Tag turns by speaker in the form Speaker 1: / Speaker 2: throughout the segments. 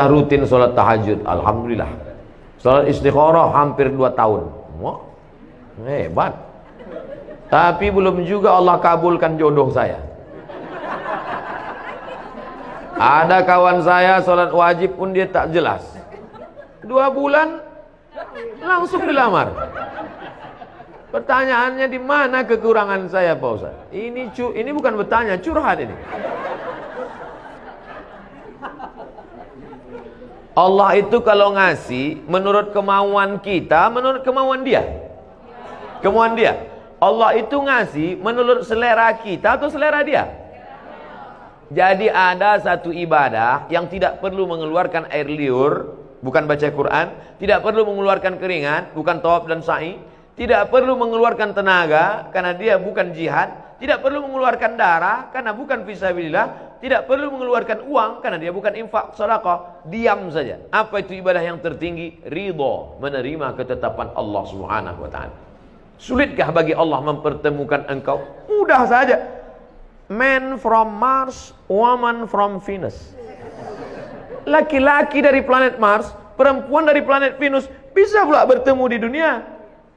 Speaker 1: Rutin sholat tahajud, alhamdulillah. Sholat istikharah hampir 2 tahun. Wah, hebat. Tapi belum juga Allah kabulkan jodoh saya. Ada kawan saya sholat wajib pun dia tak jelas. 2 bulan langsung dilamar. Pertanyaannya, di mana kekurangan saya, Pak Ustaz? Ini bukan bertanya, curhat ini. Allah itu kalau ngasih menurut kemauan kita, menurut kemauan dia. Kemauan dia. Allah itu ngasih menurut selera kita atau selera dia. Jadi ada satu ibadah yang tidak perlu mengeluarkan air liur, bukan baca Quran, tidak perlu mengeluarkan keringat, bukan tawaf dan sa'i, tidak perlu mengeluarkan tenaga karena dia bukan jihad, tidak perlu mengeluarkan darah karena bukan fisabilillah, tidak perlu mengeluarkan uang karena dia bukan infak sedekah. Diam saja. Apa itu ibadah yang tertinggi? Ridha, menerima ketetapan Allah Subhanahu wa taala. Sulitkah bagi Allah mempertemukan engkau? Mudah saja. Man from Mars, woman from Venus. Laki-laki dari planet Mars, perempuan dari planet Venus bisa pula bertemu di dunia.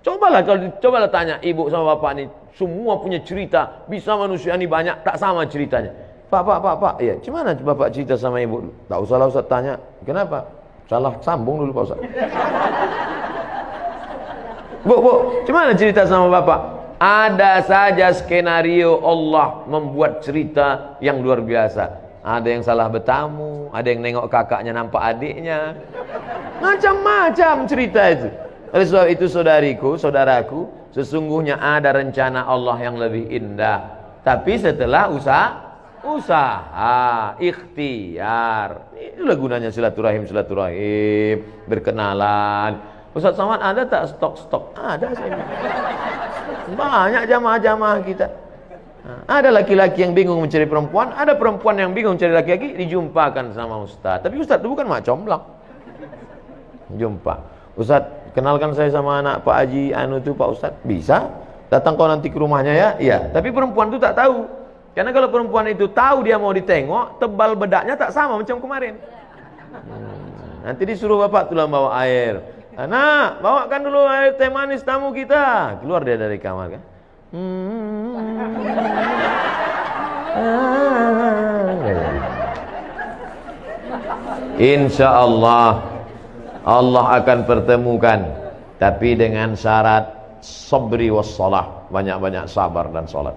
Speaker 1: Cobalah tanya ibu sama bapak nih, semua punya cerita, bisa manusia ini banyak, tak sama ceritanya. Pak, ya, gimana bapak cerita sama ibu? Tak usah lah Ustaz tanya. Kenapa? Salah sambung dulu Pak Ustaz. Bu, gimana cerita sama bapak? Ada saja skenario Allah membuat cerita yang luar biasa. Ada yang salah bertamu, ada yang nengok kakaknya nampak adiknya. Macam-macam cerita itu. Oleh sebab itu saudaraku, sesungguhnya ada rencana Allah yang lebih indah. Tapi setelah usaha, ikhtiar. Itulah gunanya silaturahim, berkenalan. Ustaz Somad, ada tak stok? Ada saya. Banyak jamaah-jamaah kita. Ada laki-laki yang bingung mencari perempuan, ada perempuan yang bingung mencari laki-laki, dijumpakan sama Ustaz. Tapi Ustaz itu bukan mak comblak. Jumpa. Ustaz, kenalkan saya sama anak Pak Haji itu Pak Ustaz. Bisa? Datang kau nanti ke rumahnya ya? Iya. Tapi perempuan itu tak tahu. Karena kalau perempuan itu tahu dia mau ditengok, tebal bedaknya tak sama macam kemarin. Nanti disuruh bapak tulang bawa air. Anak, bawakan dulu air teh manis tamu kita. Keluar dia dari kamar kan. Insya Allah Allah akan pertemukan, tapi dengan syarat sabri wassalah, banyak-banyak sabar dan salat.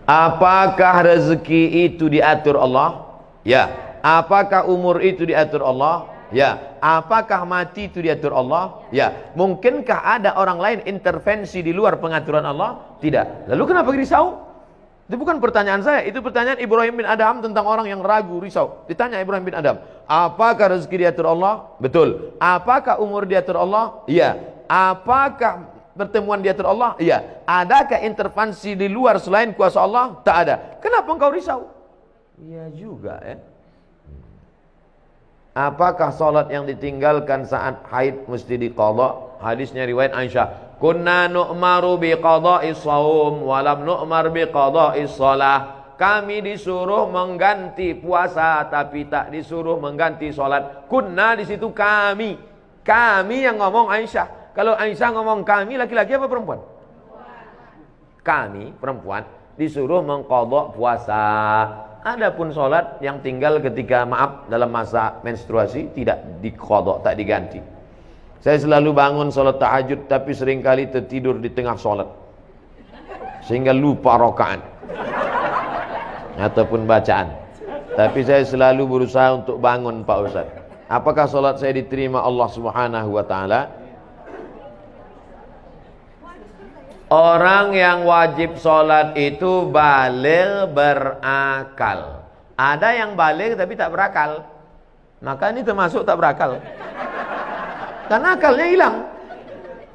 Speaker 1: Apakah rezeki itu diatur Allah? Ya. Apakah umur itu diatur Allah? Ya. Apakah mati itu diatur Allah? Ya. Mungkinkah ada orang lain intervensi di luar pengaturan Allah? Tidak. Lalu kenapa risau? Itu bukan pertanyaan saya, itu pertanyaan Ibrahim bin Adham tentang orang yang ragu, risau. Ditanya Ibrahim bin Adham, apakah rezeki diatur Allah? Betul. Apakah umur diatur Allah? Iya. Apakah pertemuan diatur Allah? Iya. Adakah intervensi di luar selain kuasa Allah? Tak ada. Kenapa engkau risau? Iya juga ya. Apakah salat yang ditinggalkan saat haid mesti diqadha? Hadisnya riwayat Aisyah. Kunna nu'maru biqadha'is shaum wa lam nu'mar biqadha'is shalah. Kami disuruh mengganti puasa tapi tak disuruh mengganti salat. Kunna di situ kami. Kami yang ngomong Aisyah. Kalau Aisyah ngomong kami, laki-laki apa perempuan? Kami perempuan disuruh mengqadha puasa. Adapun sholat yang tinggal ketika dalam masa menstruasi tidak diqadha, tak diganti. Saya selalu bangun sholat tahajud tapi seringkali tertidur di tengah sholat sehingga lupa rakaat ataupun bacaan. Tapi saya selalu berusaha untuk bangun Pak Ustaz. Apakah sholat saya diterima Allah Subhanahu wa taala? Orang yang wajib sholat itu baligh berakal. Ada yang baligh tapi tak berakal. Maka ini termasuk tak berakal. Karena akalnya hilang.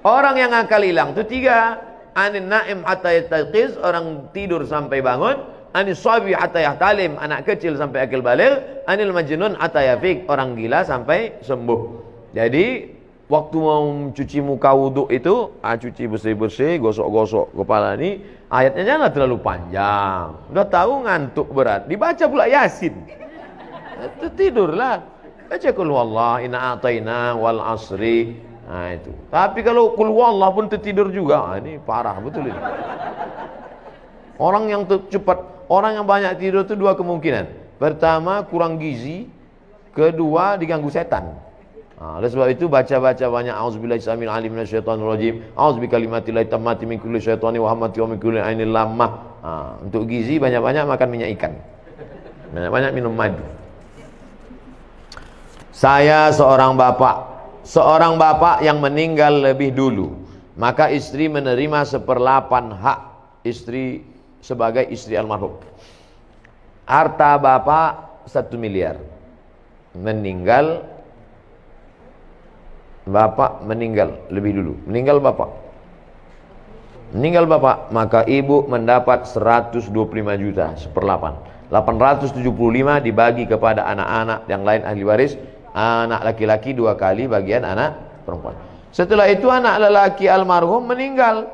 Speaker 1: Orang yang akal hilang itu 3. Anin na'im hatta yastayqiz, orang tidur sampai bangun. Anis sabi hatta yahtalim, anak kecil sampai akil baligh. Anil majnun hatta yafiq, orang gila sampai sembuh. Jadi waktu mau cuci muka wuduk itu, cuci bersih-bersih, gosok-gosok kepala ini, ayatnya jangan terlalu panjang. Udah tahu ngantuk berat, dibaca pula Yasin. Itu tidurlah. Baca qul huwallah, inna a'taina wal asri. Nah itu. Tapi kalau qul huwallah pun tertidur juga, ini parah betul ini. Orang yang cepat, orang yang banyak tidur itu dua kemungkinan. Pertama, kurang gizi. Kedua, diganggu setan. Oleh sebab itu baca-baca banyak auzubillahi samil alim minasyaitonir rajim, auzubikalimatillahit tammati min kulli syaitani wa hamati wa min kulli ainil lammah. Untuk gizi banyak-banyak makan minyak ikan. Banyak-banyak minum madu. Saya seorang bapak yang meninggal lebih dulu, maka istri menerima 1/8 hak istri sebagai istri almarhum. Harta bapak 1 miliar. Bapak meninggal lebih dulu. Meninggal bapak, maka ibu mendapat 125 juta 1/8. 875 dibagi kepada anak-anak yang lain ahli waris. Anak laki-laki 2 kali bagian anak perempuan. Setelah itu anak lelaki almarhum meninggal.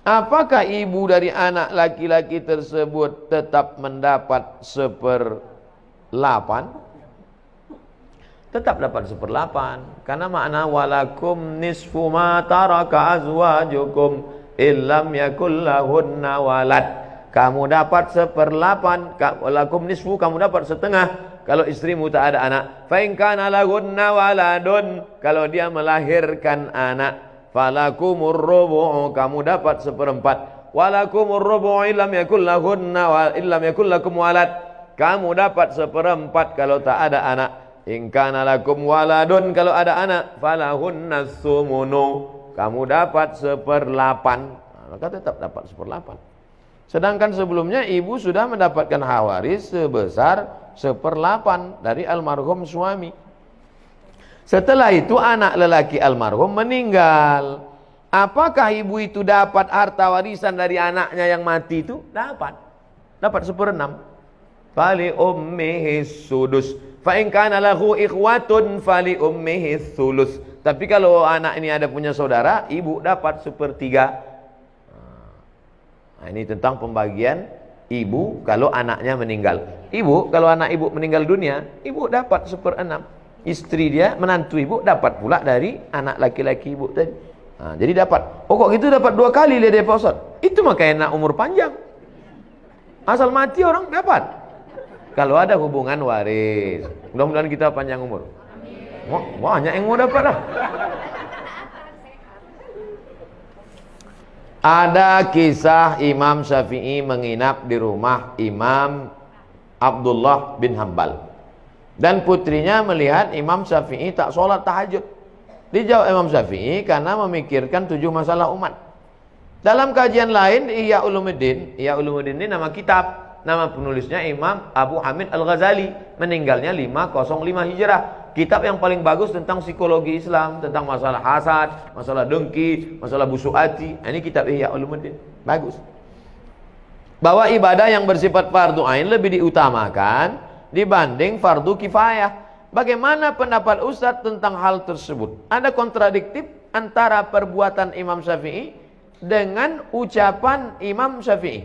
Speaker 1: Apakah ibu dari anak laki-laki tersebut tetap mendapat 1/8? Tetap dapat 1/8, karena makna walakum nisfu ma taraka azwajukum illam yakul lahunna walad. Kamu dapat 1/8, walakum nisfu, kamu dapat setengah kalau istrimu tak ada anak. Fa in kana lahunna waladun, kalau dia melahirkan anak, falakumur rubu', kamu dapat 1/4. Walakumur rubu' illam yakul lahunna illam yakul lakum walad, kamu dapat 1/4 kalau tak ada anak. In kana lakum waladun, kalau ada anak, falahunna sumunu, kamu dapat 1/8. Maka tetap dapat 1/8. Sedangkan sebelumnya ibu sudah mendapatkan hak waris sebesar 1/8 dari almarhum suami. Setelah itu anak lelaki almarhum meninggal. Apakah ibu itu dapat harta warisan dari anaknya yang mati itu? Dapat 1/6. Fali ummihi sudus. Fa in kana lahu ikhwatun fali ummihi thuluts. Tapi kalau anak ini ada punya saudara, ibu dapat 1/3. Nah, ini tentang pembagian ibu kalau anaknya meninggal. Ibu kalau anak ibu meninggal dunia, ibu dapat 1/6. Istri dia, menantu ibu, dapat pula dari anak laki-laki ibu tadi. Jadi dapat. Oh kok gitu dapat 2 kali dia Pak Ustaz? Itu makanya enak umur panjang. Asal mati orang dapat. Kalau ada hubungan waris. Mudah-mudahan kita panjang umur. Wah, banyak yang mau dapat lah. Ada kisah Imam Syafi'i menginap di rumah Imam Abdullah bin Hambal. Dan putrinya melihat Imam Syafi'i tak sholat tahajud. Dijawab Imam Syafi'i karena memikirkan 7 masalah umat. Dalam kajian lain, Ihya Ulumuddin ini nama kitab. Nama penulisnya Imam Abu Hamid Al-Ghazali, meninggalnya 505 Hijrah. Kitab yang paling bagus tentang psikologi Islam, tentang masalah hasad, masalah dengki, masalah busuk hati. Ini kitab Ihya Ulumuddin, bagus. Bahwa ibadah yang bersifat fardu ain lebih diutamakan dibanding fardu kifayah. Bagaimana pendapat Ustadz tentang hal tersebut? Ada kontradiktif antara perbuatan Imam Syafi'i dengan ucapan Imam Syafi'i.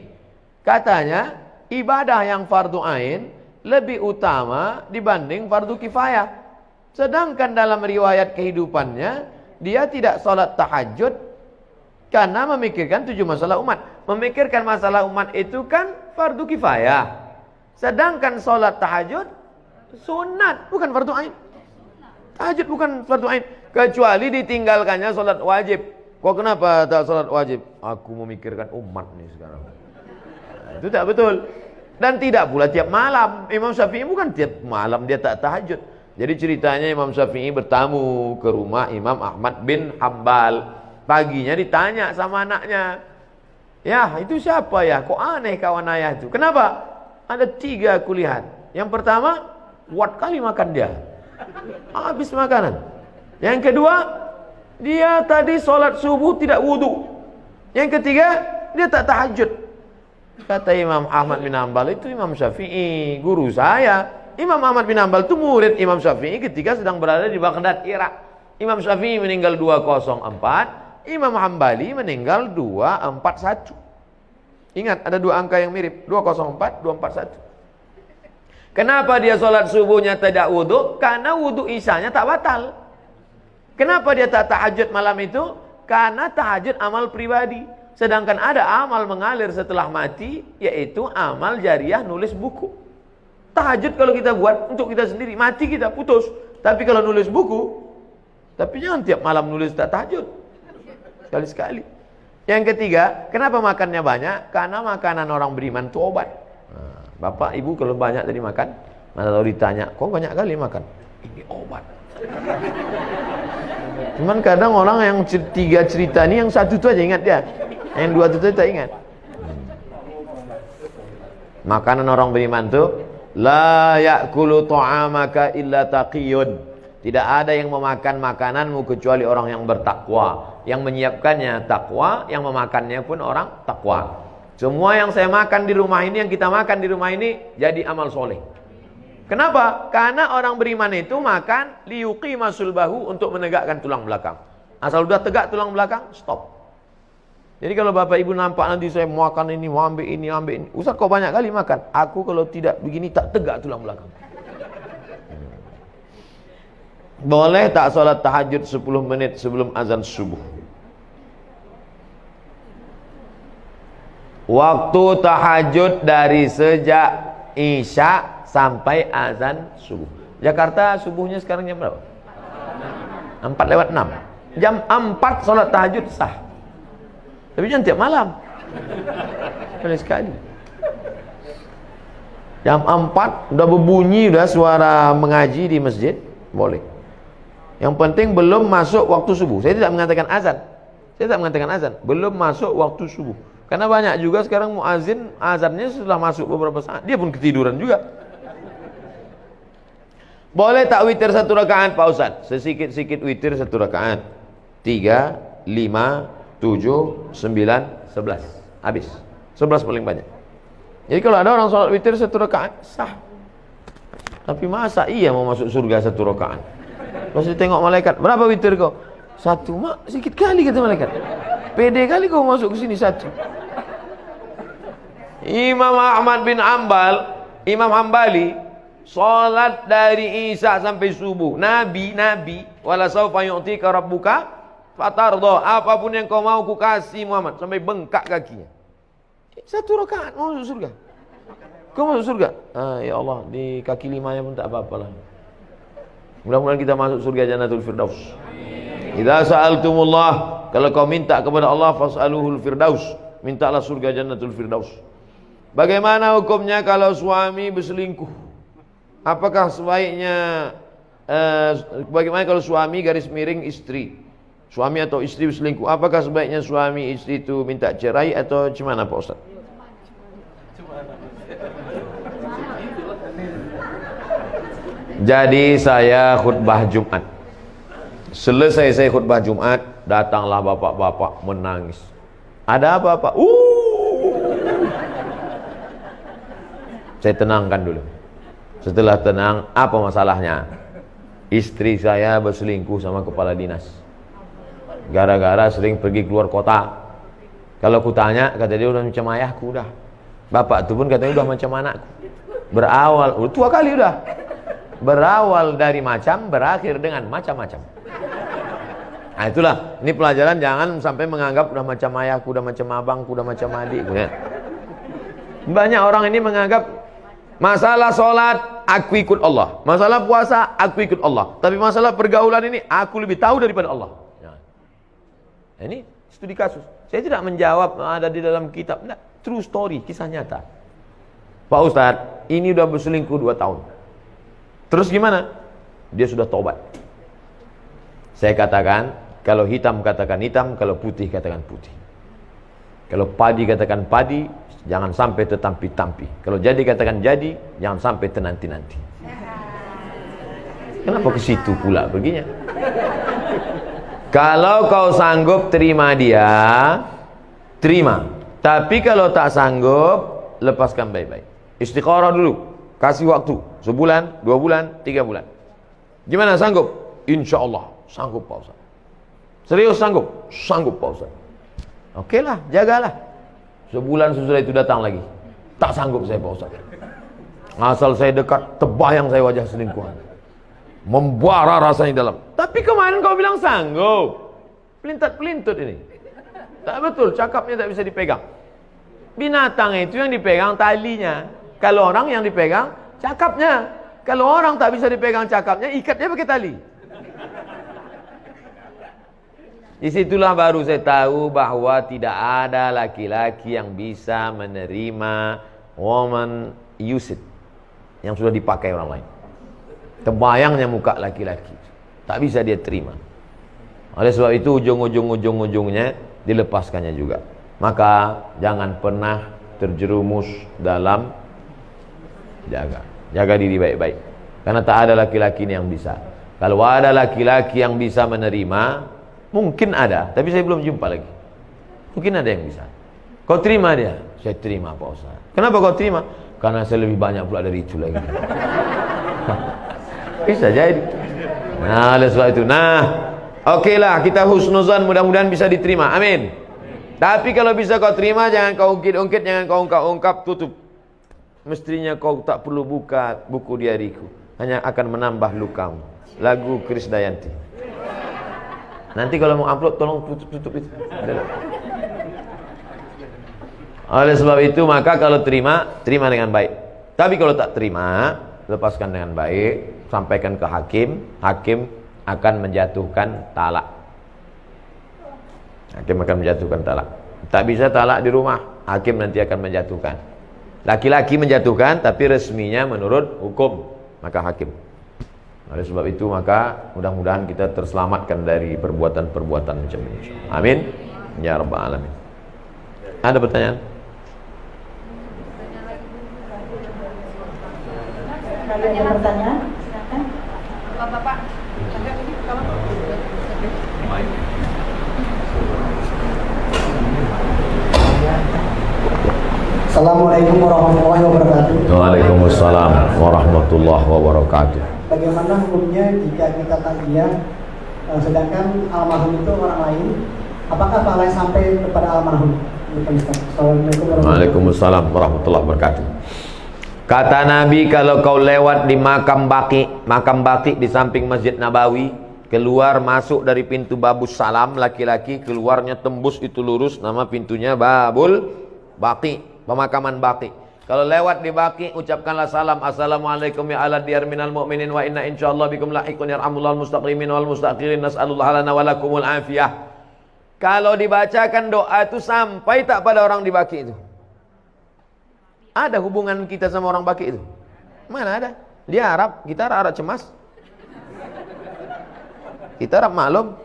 Speaker 1: Katanya ibadah yang fardu ain lebih utama dibanding fardu kifayah. Sedangkan dalam riwayat kehidupannya, dia tidak sholat tahajud karena memikirkan 7 masalah umat. Memikirkan masalah umat itu kan fardu kifayah. Sedangkan sholat tahajud sunat, bukan fardu ain. Tahajud bukan fardu ain, kecuali ditinggalkannya sholat wajib. Kok kenapa tak sholat wajib? Aku memikirkan umat nih sekarang. Itu tak betul. Dan tidak pula tiap malam. Imam Syafi'i bukan tiap malam dia tak tahajud. Jadi ceritanya Imam Syafi'i bertamu ke rumah Imam Ahmad bin Hambal. Paginya ditanya sama anaknya, ya itu siapa ya? Kok aneh kawan ayah itu? Kenapa? Ada 3 aku lihat. Yang pertama, kuat kali makan dia, habis makanan. Yang kedua, dia tadi sholat subuh tidak wudu. Yang ketiga, dia tak tahajud. Kata Imam Ahmad bin Hambal, itu Imam Syafi'i, guru saya. Imam Ahmad bin Hambal itu murid Imam Syafi'i ketika sedang berada di Baghdad, Irak. Imam Syafi'i meninggal 204, Imam Hambali meninggal 241. Ingat, ada 2 angka yang mirip, 204, 241. Kenapa dia sholat subuhnya tidak wudhu? Karena wudhu isyanya tak batal. Kenapa dia tak tahajud malam itu? Karena tahajud amal pribadi. Sedangkan ada amal mengalir setelah mati, yaitu amal jariah nulis buku. Tahajud kalau kita buat untuk kita sendiri, mati kita putus. Tapi kalau nulis buku, tapi jangan tiap malam nulis tak tahajud. Sekali-sekali. Yang ketiga, kenapa makannya banyak? Karena makanan orang beriman itu obat. Bapak, ibu kalau banyak tadi makan, mana tahu ditanya, kok banyak kali makan? Ini obat. Cuman kadang orang yang tiga cerita ini, yang satu itu aja ingat dia. Yang dua itu tak ingat. Makanan orang beriman itu, la ya'kulu ta'amaka illa taqiyun. Tidak ada yang memakan makananmu kecuali orang yang bertakwa. Yang menyiapkannya takwa, yang memakannya pun orang takwa. Semua yang saya makan di rumah ini, yang kita makan di rumah ini, jadi amal soleh. Kenapa? Karena orang beriman itu makan liyuqima sulbahu, untuk menegakkan tulang belakang. Asal udah tegak tulang belakang, stop. Jadi kalau bapak ibu nampak nanti saya makan ini, ambil ini, ambil ini. Ustaz kok banyak kali makan? Aku kalau tidak begini tak tegak tulang belakang. Boleh tak sholat tahajud 10 menit sebelum azan subuh? Waktu tahajud dari sejak isya sampai azan subuh. Jakarta subuhnya sekarang jam berapa? 4:06. Jam 4 sholat tahajud sah. Tapi jangan tiap malam. Sekali-sekali. Jam 4 udah berbunyi, udah suara mengaji di masjid, boleh. Yang penting belum masuk waktu subuh. Saya tidak mengatakan azan. Saya tidak mengatakan azan. Belum masuk waktu subuh. Karena banyak juga sekarang muazin, azannya sudah masuk beberapa saat, dia pun ketiduran juga. Boleh tak witir 1 rakaat Pak Ustaz? Sesikit-sikit witir 1 rakaat. 3, 5, 7, 9, 11. Habis. 11 paling banyak. Jadi kalau ada orang sholat witir 1 rakaat, sah. Tapi masa iya mau masuk surga 1 rakaat? Pas ditengok malaikat, berapa witir kau? 1, mak, sedikit kali kata malaikat. Pede kali kau masuk ke sini 1. Imam Ahmad bin Ambal, Imam Hambali, sholat dari isya sampai subuh. Nabi, wala sawfa yu'tika rabbuka fatardo, apapun yang kau mau ku kasih Muhammad, sampai bengkak kakinya. 1 rakaat mau masuk surga. Kau masuk surga? Ya Allah, di kaki 5-nya pun tak apa-apa lah. Mudah-mudahan kita masuk surga Jannatul Firdaus. Idza sa'altumullah, kalau kau minta kepada Allah, fas'aluhul firdaus, mintalah surga Jannatul Firdaus. Bagaimana hukumnya kalau suami berselingkuh? Apakah sebaiknya bagaimana kalau suami garis miring istri? Suami atau istri berselingkuh, apakah sebaiknya suami istri itu minta cerai atau gimana Pak Ustaz? Jadi saya khutbah Jumat. Selesai saya khutbah Jumat, datanglah bapak-bapak menangis. Ada apa Pak? Saya tenangkan dulu. Setelah tenang, apa masalahnya? Istri saya berselingkuh sama kepala dinas. Gara-gara sering pergi keluar kota. Kalau ku tanya, kata dia udah macam ayahku udah. Bapak itu pun katanya udah macam anakku. Berawal, tua kali udah. Berawal dari macam, berakhir dengan macam-macam. Nah itulah, ini pelajaran, jangan sampai menganggap udah macam ayahku, udah macam abangku, udah macam adikku ya. Banyak orang ini menganggap masalah sholat, aku ikut Allah. Masalah puasa, aku ikut Allah. Tapi masalah pergaulan ini, aku lebih tahu daripada Allah. Nah, ini studi kasus. Saya tidak menjawab ada di dalam kitab. Tidak, true story, kisah nyata. Pak Ustadz, ini udah berselingkuh 2 tahun. Terus gimana? Dia sudah tobat. Saya katakan, kalau hitam katakan hitam, kalau putih katakan putih. Kalau padi katakan padi, jangan sampai tertampi-tampi. Kalau jadi katakan jadi, jangan sampai tenanti-nanti. Kenapa ke situ pula perginya? Kalau kau sanggup terima dia, terima. Tapi kalau tak sanggup, lepaskan baik-baik. Istikharah dulu. Kasih waktu. Sebulan, 2 bulan, 3 bulan. Gimana sanggup? Insya Allah sanggup Pak Ustaz. Serius sanggup? Sanggup Pak Ustaz. Oke lah, jagalah. Sebulan sesudah itu datang lagi. Tak sanggup saya Pak Ustaz. Asal saya dekat, terbayang saya wajah selingkuhan. Membara rasanya dalam. Tapi kemarin kau bilang sanggup. Pelintat-pelintut ini. Tak betul, cakapnya tak bisa dipegang. Binatang itu yang dipegang talinya. Kalau orang yang dipegang cakapnya. Kalau orang tak bisa dipegang cakapnya, ikatnya pakai tali. Disitulah baru saya tahu bahwa tidak ada laki-laki yang bisa menerima woman use it yang sudah dipakai orang lain. Terbayangnya muka laki-laki, tak bisa dia terima. Oleh sebab itu ujung-ujungnya dilepaskannya juga. Maka jangan pernah terjerumus dalam jaga diri baik-baik. Karena tak ada laki-laki yang bisa. Kalau ada laki-laki yang bisa menerima, mungkin ada, tapi saya belum jumpa lagi. Mungkin ada yang bisa. Kau terima dia? Saya terima Pak Ustaz. Kenapa kau terima? Karena saya lebih banyak pula dari itu lagi. Bisa jadi. Nah, oleh sebab itu. Okeylah, kita husnuzan, mudah-mudahan bisa diterima. Amin. Tapi kalau bisa kau terima, jangan kau ungkit-ungkit, jangan kau ungkap-ungkap, tutup. Mestinya kau tak perlu buka buku diariku, hanya akan menambah lukamu. Lagu Krisdayanti. Nanti kalau mau upload, tolong tutup itu. Oleh sebab itu, maka kalau terima dengan baik. Tapi kalau tak terima, lepaskan dengan baik, sampaikan ke hakim. Hakim akan menjatuhkan talak. Hakim akan menjatuhkan talak. Tak bisa talak di rumah, hakim nanti akan menjatuhkan. Laki-laki menjatuhkan, tapi resminya menurut hukum, maka hakim. Oleh sebab itu, maka mudah-mudahan kita terselamatkan dari perbuatan-perbuatan macam ini. Amin. Ya Rabbal Alamin. Ada pertanyaan?
Speaker 2: Ada pertanyaan? Silakan.
Speaker 3: Bapak.
Speaker 2: Assalamualaikum warahmatullahi wabarakatuh.
Speaker 1: Waalaikumsalam warahmatullahi wabarakatuh.
Speaker 2: Bagaimana hukumnya jika kita takziah sedangkan almarhum itu orang lain? Apakah pahala sampai kepada almarhum?
Speaker 1: Waalaikumsalam warahmatullahi wabarakatuh. Kata Nabi, kalau kau lewat di makam Baqi di samping Masjid Nabawi, keluar masuk dari pintu Babus Salam, laki-laki keluarnya tembus itu lurus, nama pintunya Babul Baqi, pemakaman Baqi. Kalau lewat di Baqi, ucapkanlah salam, assalamualaikum ya ala diyar minal mu'minin wa inna insyaallah bikum lahiqun yarhamullahu al-mustaqimin wal mustaqirin nas'alullah lana wa lakumul afiyah. Kalau dibacakan doa itu sampai tak pada orang di Baqi itu? Ada hubungan kita sama orang Baqi itu? Mana ada? Dia Arab, kita Arab cemas. Kita Arab maklum.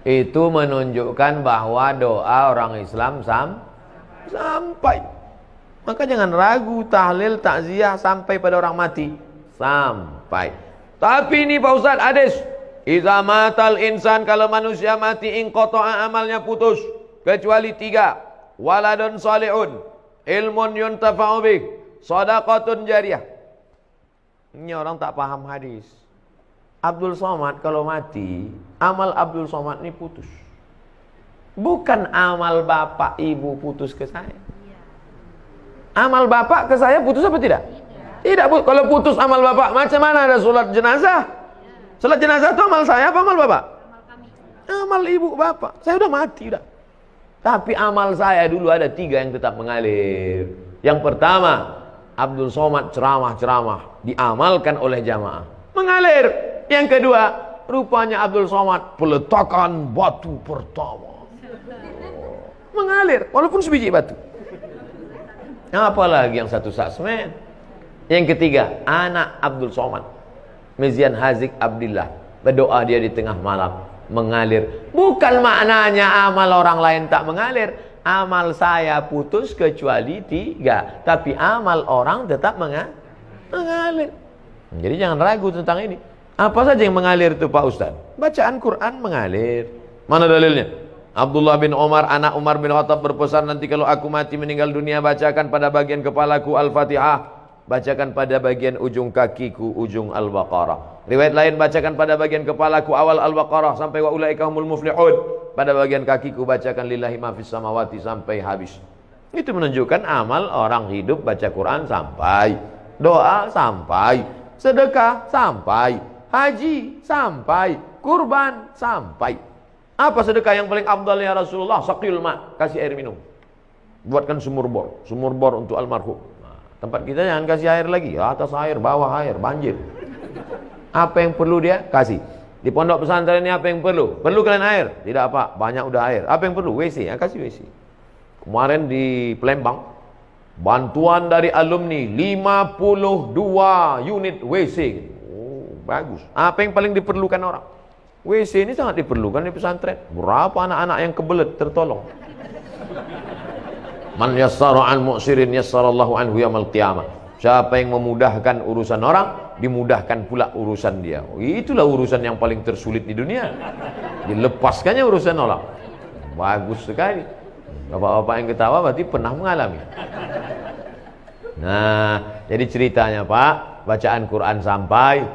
Speaker 1: Itu menunjukkan bahwa doa orang Islam sampai. Maka jangan ragu, tahlil, takziah sampai pada orang mati. Sampai. Tapi ini Pak Ustaz, hadis. Iza matal insan, kalau manusia mati, inqata'a amalnya putus. Kecuali 3. Waladun salihun, ilmun yuntafa'u bih, shadaqatun jariyah. Ini orang tak paham hadis. Abdul Somad kalau mati, amal Abdul Somad ini putus. Bukan amal bapak ibu putus ke saya. Amal bapak ke saya putus apa tidak? Tidak. Kalau putus amal bapak, macam mana ada sholat jenazah? Sholat jenazah itu amal saya apa amal bapak? Amal ibu bapak. Saya udah mati udah. Tapi amal saya dulu ada 3 yang tetap mengalir. Yang pertama, Abdul Somad ceramah-ceramah diamalkan oleh jamaah, mengalir. Yang kedua, rupanya Abdul Somad peletakan batu pertama, mengalir walaupun sebiji batu. Apalagi yang satu saksmen. Yang ketiga, anak Abdul Somad, Mizian Hazik Abdillah, berdoa dia di tengah malam, mengalir. Bukan maknanya amal orang lain tak mengalir. Amal saya putus kecuali 3, tapi amal orang tetap mengalir. Jadi jangan ragu tentang ini. Apa saja yang mengalir itu Pak Ustaz? Bacaan Quran mengalir. Mana dalilnya? Abdullah bin Umar, anak Umar bin Khattab berpesan, nanti kalau aku mati meninggal dunia, bacakan pada bagian kepalaku Al-Fatihah, bacakan pada bagian ujung kakiku ujung Al-Baqarah. Riwayat lain, bacakan pada bagian kepalaku awal Al-Baqarah sampai wa ulaika humul muflihun. Pada bagian kakiku bacakan lillahi ma fis samawati sampai habis. Itu menunjukkan amal orang hidup baca Quran sampai, doa sampai, sedekah sampai, haji sampai, kurban sampai. Apa sedekah yang paling afdal ya Rasulullah? Saqil ma, kasih air minum. Buatkan sumur bor untuk almarhum. Nah, tempat kita jangan kasih air lagi, atas air, bawah air, banjir. Apa yang perlu dia? Kasih. Di pondok pesantren ini apa yang perlu? Perlu kalian air? Tidak apa, banyak udah air. Apa yang perlu? WC, ya kasih WC. Kemarin di Palembang, bantuan dari alumni 52 unit WC. Oh, bagus. Apa yang paling diperlukan orang? WC ini sangat diperlukan di pesantren. Berapa anak-anak yang kebelet tertolong? Man yassara an mu'sirin yassarallahu anhu yaumil qiyamah. Siapa yang memudahkan urusan orang, dimudahkan pula urusan dia. Oh, itulah urusan yang paling tersulit di dunia. Dilepaskannya urusan orang. Bagus sekali. Bapak-bapak yang ketawa berarti pernah mengalami. Nah, jadi ceritanya Pak, bacaan Quran sampai,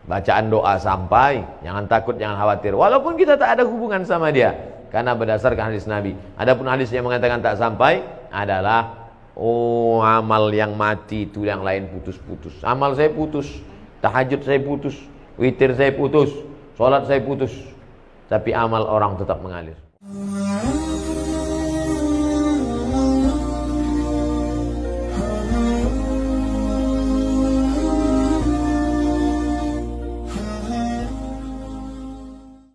Speaker 1: bacaan doa sampai, jangan takut, jangan khawatir. Walaupun kita tak ada hubungan sama dia, karena berdasarkan hadis Nabi. Adapun hadis yang mengatakan tak sampai adalah amal yang mati itu yang lain putus-putus. Amal saya putus, tahajud saya putus, witir saya putus, sholat saya putus, tapi amal orang tetap mengalir.